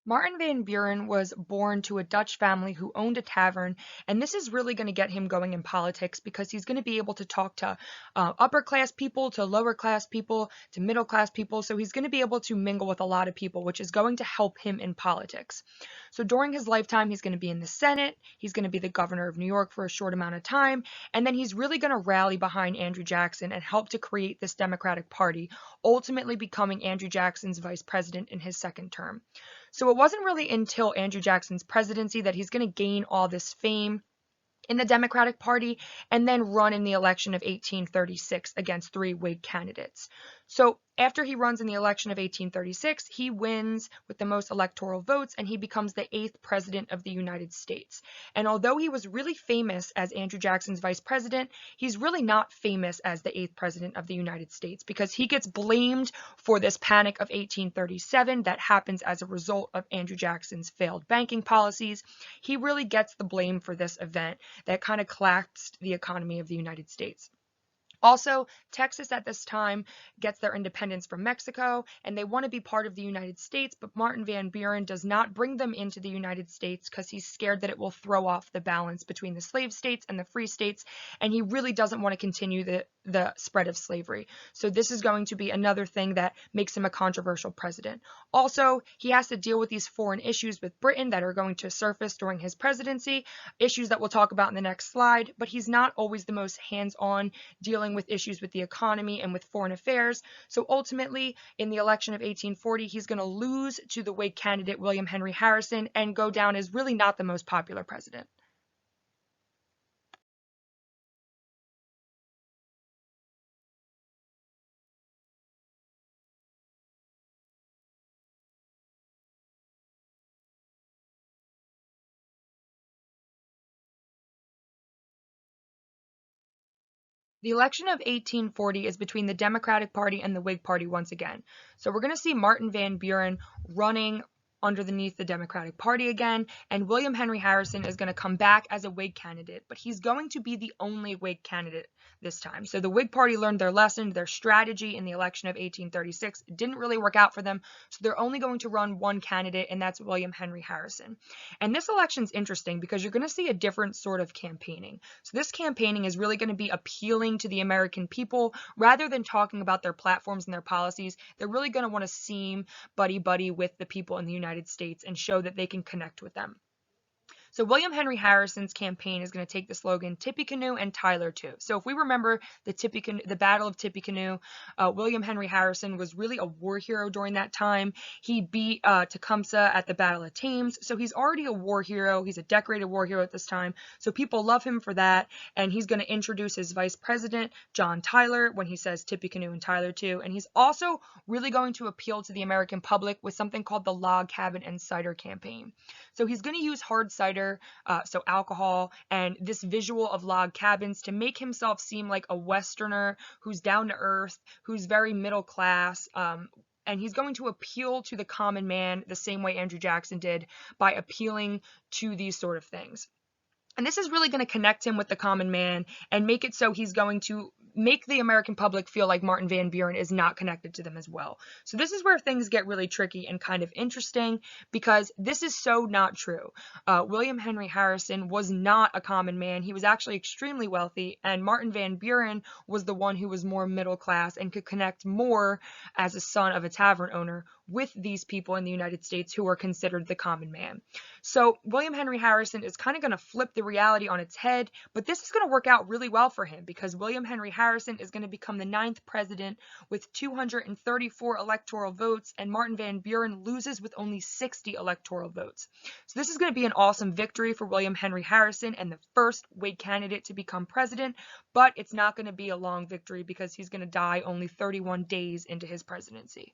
Martin Van Buren was born to a Dutch family who owned a tavern, and this is really going to get him going in politics because he's going to be able to talk to upper class people, to lower class people, to middle class people. So he's going to be able to mingle with a lot of people, which is going to help him in politics. So during his lifetime, he's going to be in the Senate, he's going to be the governor of New York for a short amount of time, and then he's really going to rally behind Andrew Jackson and help to create this Democratic Party, ultimately becoming Andrew Jackson's vice president in his second term. So it wasn't really until Andrew Jackson's presidency that he's going to gain all this fame in the Democratic Party and then run in the election of 1836 against three Whig candidates. So after he runs in the election of 1836, he wins with the most electoral votes and he becomes the 8th president of the United States. And although he was really famous as Andrew Jackson's vice president, he's really not famous as the 8th president of the United States because he gets blamed for this panic of 1837 that happens as a result of Andrew Jackson's failed banking policies. He really gets the blame for this event that kind of collapsed the economy of the United States. Also, Texas at this time gets their independence from Mexico, and they want to be part of the United States, but Martin Van Buren does not bring them into the United States because he's scared that it will throw off the balance between the slave states and the free states, and he really doesn't want to continue the spread of slavery. So this is going to be another thing that makes him a controversial president. Also, he has to deal with these foreign issues with Britain that are going to surface during his presidency, issues that we'll talk about in the next slide, but he's not always the most hands-on dealing with issues with the economy and with foreign affairs. So ultimately, in the election of 1840, he's going to lose to the Whig candidate William Henry Harrison and go down as really not the most popular president. The election of 1840 is between the Democratic Party and the Whig Party once again. So we're going to see Martin Van Buren running underneath the Democratic Party again, and William Henry Harrison is going to come back as a Whig candidate, but he's going to be the only Whig candidate this time. So the Whig Party learned their lesson, their strategy in the election of 1836 didn't really work out for them, so they're only going to run one candidate, and that's William Henry Harrison. And this election's interesting because you're going to see a different sort of campaigning. So this campaigning is really going to be appealing to the American people rather than talking about their platforms and their policies. They're really going to want to seem buddy-buddy with the people in the United States and show that they can connect with them. So William Henry Harrison's campaign is going to take the slogan Tippecanoe and Tyler too. So if we remember the Battle of Tippecanoe, William Henry Harrison was really a war hero during that time. He beat Tecumseh at the Battle of Thames. So he's already a war hero. He's a decorated war hero at this time. So people love him for that. And he's going to introduce his vice president, John Tyler, when he says Tippecanoe and Tyler too. And he's also really going to appeal to the American public with something called the Log Cabin and Cider campaign. So he's going to use hard cider, so alcohol, and this visual of log cabins to make himself seem like a Westerner who's down to earth, who's very middle class, and he's going to appeal to the common man the same way Andrew Jackson did by appealing to these sort of things. And this is really going to connect him with the common man and make it so he's going to make the American public feel like Martin Van Buren is not connected to them as well. So this is where things get really tricky and kind of interesting because this is so not true. William Henry Harrison was not a common man. He was actually extremely wealthy, and Martin Van Buren was the one who was more middle class and could connect more as a son of a tavern owner with these people in the United States who are considered the common man. So William Henry Harrison is kind of going to flip the reality on its head, but this is going to work out really well for him because William Henry Harrison is going to become the 9th president with 234 electoral votes, and Martin Van Buren loses with only 60 electoral votes. So this is going to be an awesome victory for William Henry Harrison and the first Whig candidate to become president, but it's not going to be a long victory because he's going to die only 31 days into his presidency.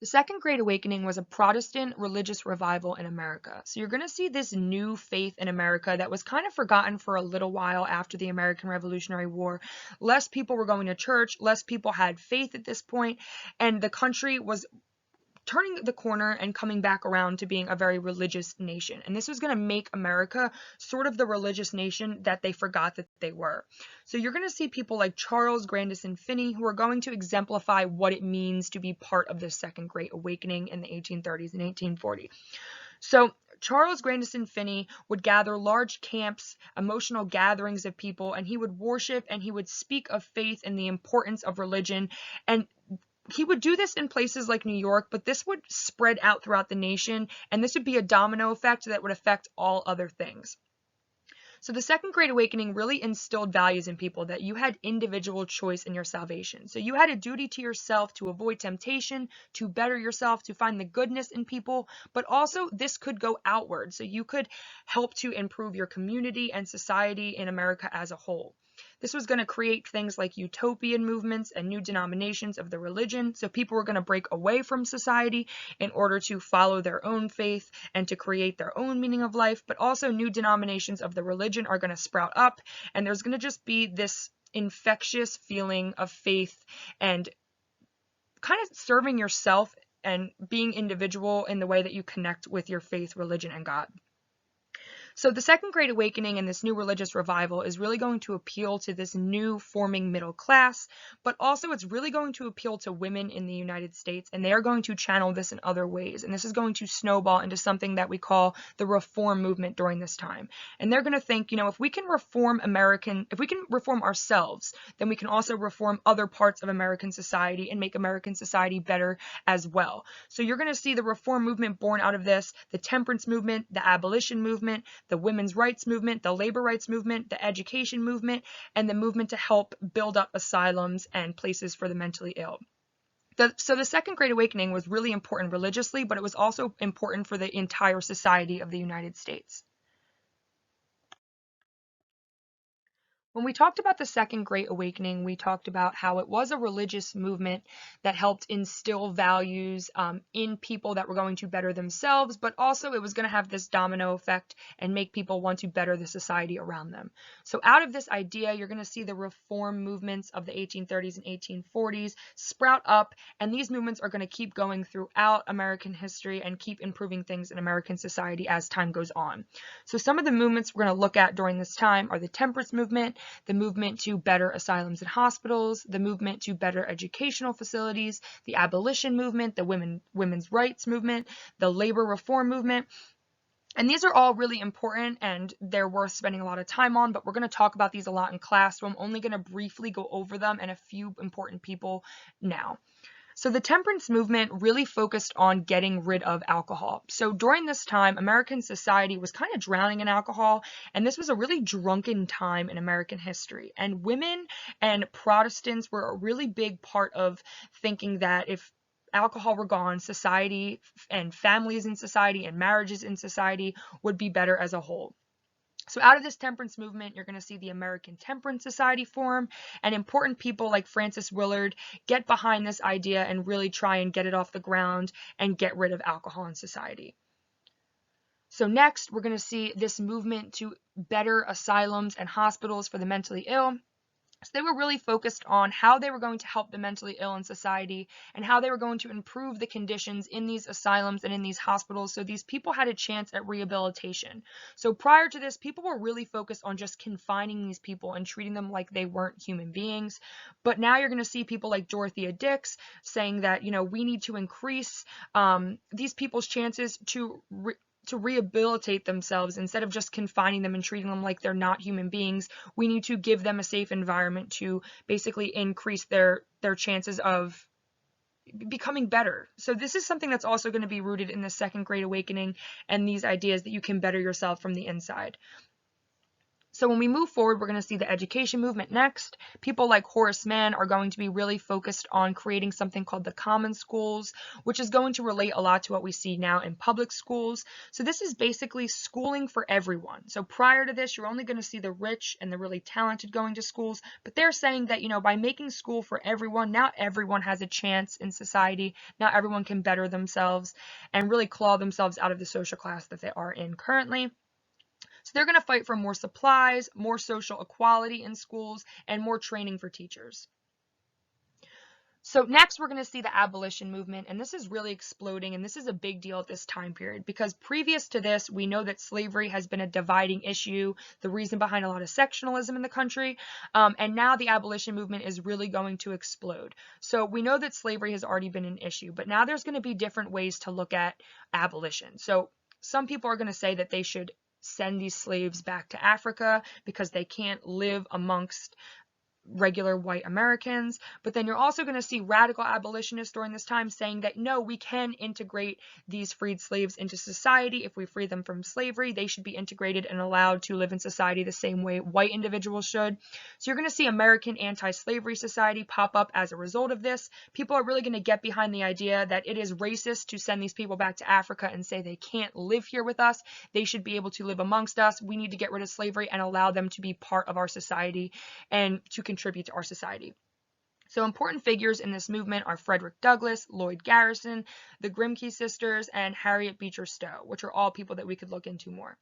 The Second Great Awakening was a Protestant religious revival in America. So you're going to see this new faith in America that was kind of forgotten for a little while after the American Revolutionary War. Less people were going to church, less people had faith at this point, and the country was turning the corner and coming back around to being a very religious nation. And this was going to make America sort of the religious nation that they forgot that they were. So you're going to see people like Charles Grandison Finney who are going to exemplify what it means to be part of this Second Great Awakening in the 1830s and 1840s. So Charles Grandison Finney would gather large camps, emotional gatherings of people, and he would worship and he would speak of faith and the importance of religion. And he would do this in places like New York, but this would spread out throughout the nation, and this would be a domino effect that would affect all other things. So the Second Great Awakening really instilled values in people that you had individual choice in your salvation. So you had a duty to yourself to avoid temptation, to better yourself, to find the goodness in people, but also this could go outward. So you could help to improve your community and society in America as a whole. This was going to create things like utopian movements and new denominations of the religion. So people were going to break away from society in order to follow their own faith and to create their own meaning of life. But also new denominations of the religion are going to sprout up. And there's going to just be this infectious feeling of faith and kind of serving yourself and being individual in the way that you connect with your faith, religion, and God. So the Second Great Awakening and this new religious revival is really going to appeal to this new forming middle class, but also it's really going to appeal to women in the United States, and they are going to channel this in other ways. And this is going to snowball into something that we call the reform movement during this time. And they're going to think, if we can reform ourselves, then we can also reform other parts of American society and make American society better as well. So you're going to see the reform movement born out of this, the temperance movement, the abolition movement, the women's rights movement, the labor rights movement, the education movement, and the movement to help build up asylums and places for the mentally ill. So the Second Great Awakening was really important religiously, but it was also important for the entire society of the United States. When we talked about the Second Great Awakening, we talked about how it was a religious movement that helped instill values in people that were going to better themselves, but also it was going to have this domino effect and make people want to better the society around them. So out of this idea, you're going to see the reform movements of the 1830s and 1840s sprout up, and these movements are going to keep going throughout American history and keep improving things in American society as time goes on. So some of the movements we're going to look at during this time are the temperance movement, the movement to better asylums and hospitals, the movement to better educational facilities, the abolition movement, the women's rights movement, the labor reform movement. And these are all really important and they're worth spending a lot of time on, but we're going to talk about these a lot in class, so I'm only going to briefly go over them and a few important people now. So the temperance movement really focused on getting rid of alcohol. So during this time, American society was kind of drowning in alcohol, and this was a really drunken time in American history. And women and Protestants were a really big part of thinking that if alcohol were gone, society and families in society and marriages in society would be better as a whole. So out of this temperance movement, you're going to see the American Temperance Society form, and important people like Frances Willard get behind this idea and really try and get it off the ground and get rid of alcohol in society. So next, we're going to see this movement to better asylums and hospitals for the mentally ill. So they were really focused on how they were going to help the mentally ill in society and how they were going to improve the conditions in these asylums and in these hospitals so these people had a chance at rehabilitation. So prior to this, people were really focused on just confining these people and treating them like they weren't human beings. But now you're going to see people like Dorothea Dix saying that, we need to increase these people's chances to rehabilitate themselves instead of just confining them and treating them like they're not human beings. We need to give them a safe environment to basically increase their chances of becoming better. So this is something that's also going to be rooted in the Second Great Awakening and these ideas that you can better yourself from the inside. So when we move forward, we're going to see the education movement next. People like Horace Mann are going to be really focused on creating something called the common schools, which is going to relate a lot to what we see now in public schools. So this is basically schooling for everyone. So prior to this, you're only going to see the rich and the really talented going to schools, but they're saying that, by making school for everyone, now everyone has a chance in society. Now everyone can better themselves and really claw themselves out of the social class that they are in currently. So they're going to fight for more supplies, more social equality in schools, and more training for teachers. So next we're going to see the abolition movement, and this is really exploding, and this is a big deal at this time period because previous to this, we know that slavery has been a dividing issue, the reason behind a lot of sectionalism in the country, and now the abolition movement is really going to explode. So we know that slavery has already been an issue, but now there's going to be different ways to look at abolition. So some people are going to say that they should send these slaves back to Africa because they can't live amongst regular white Americans. But then you're also going to see radical abolitionists during this time saying that no, we can integrate these freed slaves into society. If we free them from slavery, they should be integrated and allowed to live in society the same way white individuals should. So you're going to see American Anti-Slavery Society pop up as a result of this. People are really going to get behind the idea that it is racist to send these people back to Africa and say they can't live here with us. They should be able to live amongst us. We need to get rid of slavery and allow them to be part of our society and to contribute to our society. So important figures in this movement are Frederick Douglass, Lloyd Garrison, the Grimke sisters, and Harriet Beecher Stowe, which are all people that we could look into more.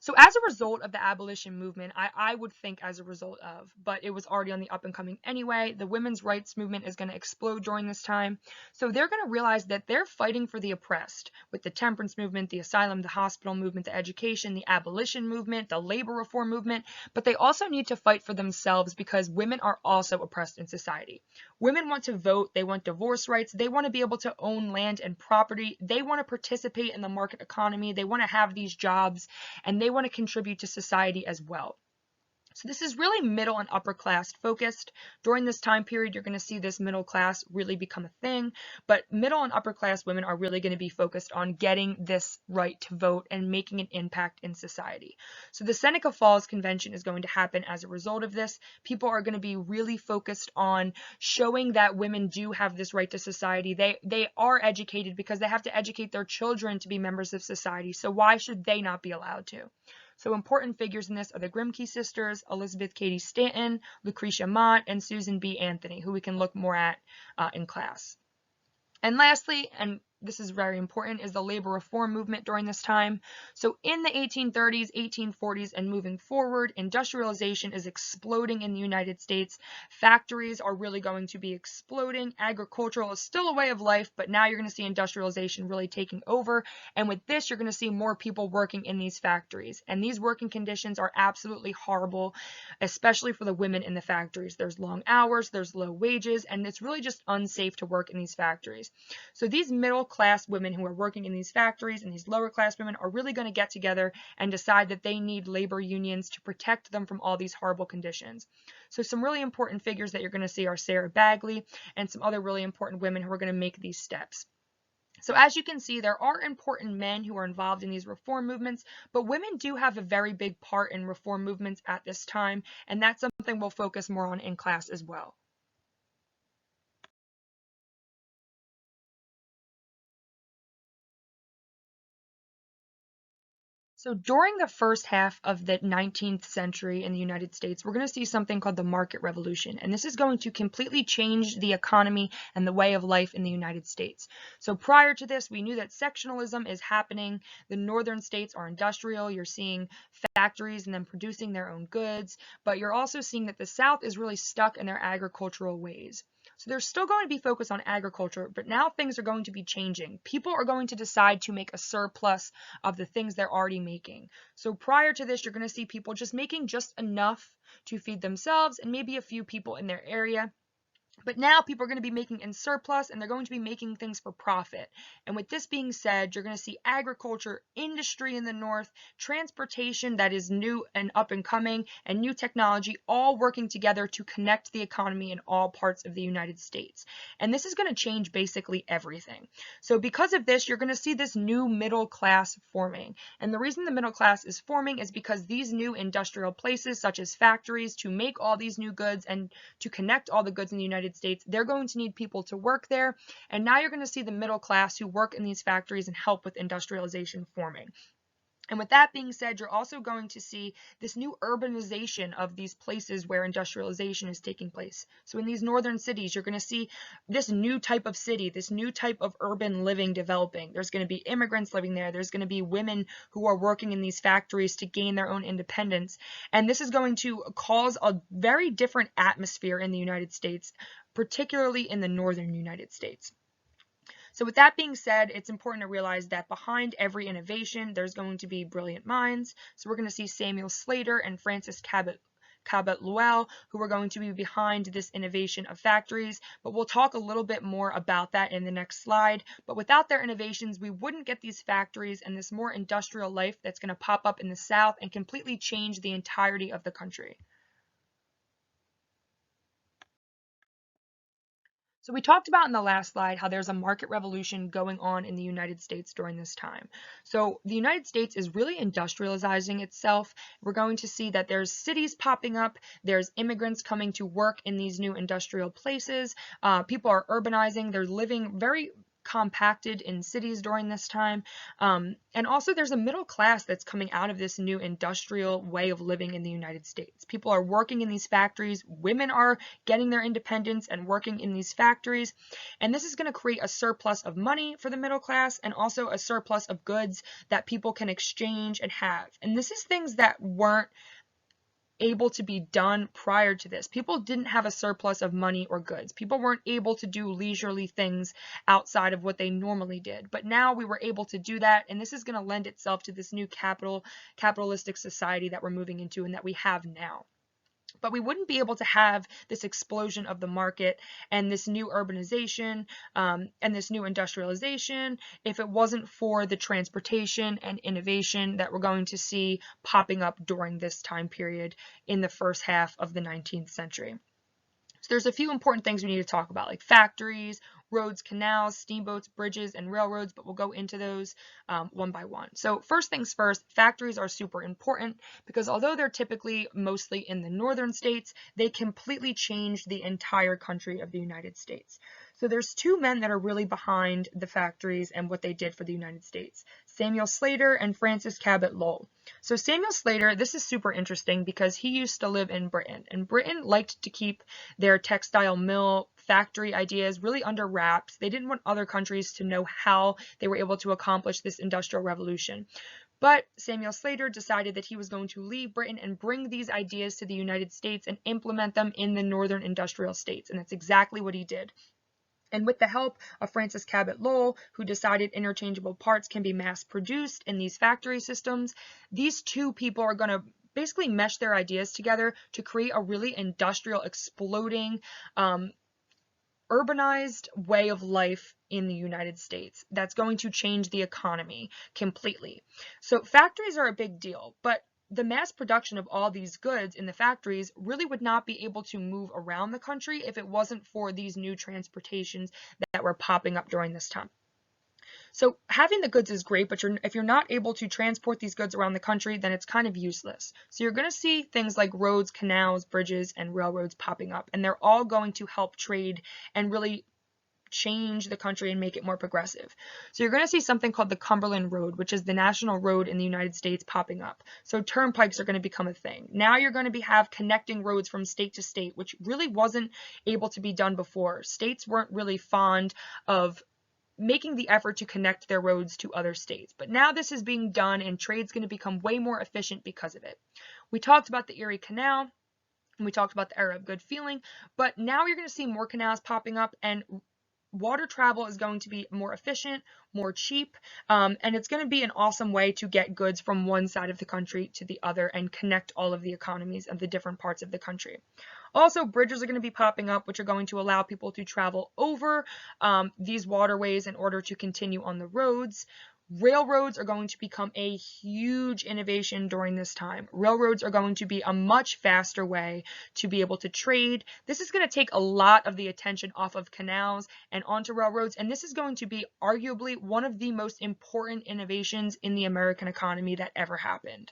So as a result of the abolition movement, I would think as a result of, but it was already on the up and coming anyway, the women's rights movement is going to explode during this time. So they're going to realize that they're fighting for the oppressed with the temperance movement, the asylum, the hospital movement, the education, the abolition movement, the labor reform movement, but they also need to fight for themselves because women are also oppressed in society. Women want to vote, they want divorce rights, they want to be able to own land and property, they want to participate in the market economy, they want to have these jobs, and they want to contribute to society as well. So this is really middle and upper class focused. During this time period, you're going to see this middle class really become a thing, but middle and upper class women are really going to be focused on getting this right to vote and making an impact in society. So the Seneca Falls Convention is going to happen as a result of this. People are going to be really focused on showing that women do have this right to society. They are educated because they have to educate their children to be members of society. So why should they not be allowed to? So important figures in this are the Grimke sisters, Elizabeth Cady Stanton, Lucretia Mott, and Susan B. Anthony, who we can look more at in class. And lastly, and this is very important, is the labor reform movement during this time. So in the 1830s, 1840s, and moving forward, industrialization is exploding in the United States. Factories are really going to be exploding. Agricultural is still a way of life, but now you're going to see industrialization really taking over. And with this, you're going to see more people working in these factories. And these working conditions are absolutely horrible, especially for the women in the factories. There's long hours, there's low wages, and it's really just unsafe to work in these factories. So these middle class women who are working in these factories and these lower class women are really going to get together and decide that they need labor unions to protect them from all these horrible conditions. So some really important figures that you're going to see are Sarah Bagley and some other really important women who are going to make these steps. So as you can see, there are important men who are involved in these reform movements, but women do have a very big part in reform movements at this time, and that's something we'll focus more on in class as well. So during the first half of the 19th century in the United States, we're going to see something called the market revolution, and this is going to completely change the economy and the way of life in the United States. So prior to this, we knew that sectionalism is happening. The northern states are industrial. You're seeing factories and them producing their own goods, but you're also seeing that the South is really stuck in their agricultural ways. So they're still going to be focused on agriculture, but now things are going to be changing. People are going to decide to make a surplus of the things they're already making. So prior to this, you're going to see people just making just enough to feed themselves and maybe a few people in their area. But now people are going to be making in surplus and they're going to be making things for profit. And with this being said, you're going to see agriculture, industry in the north, transportation that is new and up and coming, and new technology all working together to connect the economy in all parts of the United States. And this is going to change basically everything. So because of this, you're going to see this new middle class forming. And the reason the middle class is forming is because these new industrial places, such as factories, to make all these new goods and to connect all the goods in the United States, they're going to need people to work there. And now you're going to see the middle class who work in these factories and help with industrialization forming. And with that being said, you're also going to see this new urbanization of these places where industrialization is taking place. So in these northern cities, you're going to see this new type of city, this new type of urban living developing. There's going to be immigrants living there. There's going to be women who are working in these factories to gain their own independence. And this is going to cause a very different atmosphere in the United States, particularly in the northern United States. So with that being said, it's important to realize that behind every innovation, there's going to be brilliant minds. So we're going to see Samuel Slater and Francis Cabot Lowell, who are going to be behind this innovation of factories, but we'll talk a little bit more about that in the next slide. But without their innovations, we wouldn't get these factories and this more industrial life that's going to pop up in the South and completely change the entirety of the country. So we talked about in the last slide how there's a market revolution going on in the United States during this time. So the United States is really industrializing itself. We're going to see that there's cities popping up, there's immigrants coming to work in these new industrial places, people are urbanizing, they're living very compacted in cities during this time. And also there's a middle class that's coming out of this new industrial way of living in the United States. People are working in these factories, women are getting their independence and working in these factories, and this is going to create a surplus of money for the middle class and also a surplus of goods that people can exchange and have. And this is things that weren't able to be done prior to this. People didn't have a surplus of money or goods. People weren't able to do leisurely things outside of what they normally did. But now we were able to do that, and this is going to lend itself to this new capitalistic society that we're moving into and that we have now. But we wouldn't be able to have this explosion of the market and this new urbanization and this new industrialization if it wasn't for the transportation and innovation that we're going to see popping up during this time period in the first half of the 19th century. So there's a few important things we need to talk about, like factories, roads, canals, steamboats, bridges, and railroads, but we'll go into those one by one. So first things first, factories are super important because although they're typically mostly in the northern states, they completely changed the entire country of the United States. So there's two men that are really behind the factories and what they did for the United States, Samuel Slater and Francis Cabot Lowell. So Samuel Slater, this is super interesting because he used to live in Britain, and Britain liked to keep their textile mill factory ideas really under wraps. They didn't want other countries to know how they were able to accomplish this industrial revolution. But Samuel Slater decided that he was going to leave Britain and bring these ideas to the United States and implement them in the northern industrial states, and that's exactly what he did. And with the help of Francis Cabot Lowell, who decided interchangeable parts can be mass produced in these factory systems, these two people are going to basically mesh their ideas together to create a really industrial, exploding, urbanized way of life in the United States that's going to change the economy completely. So factories are a big deal, but the mass production of all these goods in the factories really would not be able to move around the country if it wasn't for these new transportations that were popping up during this time. So having the goods is great, but if you're not able to transport these goods around the country, then it's kind of useless. So you're going to see things like roads, canals, bridges, and railroads popping up, and they're all going to help trade and really change the country and make it more progressive. So you're going to see something called the Cumberland Road, which is the national road in the United States popping up. So turnpikes are going to become a thing. Now you're going to have connecting roads from state to state, which really wasn't able to be done before. States weren't really fond of making the effort to connect their roads to other states. But now this is being done and trade's going to become way more efficient because of it. We talked about the Erie Canal, and we talked about the Era of Good Feeling, but now you're going to see more canals popping up, and water travel is going to be more efficient, more cheap, and it's going to be an awesome way to get goods from one side of the country to the other and connect all of the economies of the different parts of the country. Also, bridges are going to be popping up, which are going to allow people to travel over these waterways in order to continue on the roads. Railroads are going to become a huge innovation during this time. Railroads are going to be a much faster way to be able to trade. This is going to take a lot of the attention off of canals and onto railroads, and this is going to be arguably one of the most important innovations in the American economy that ever happened.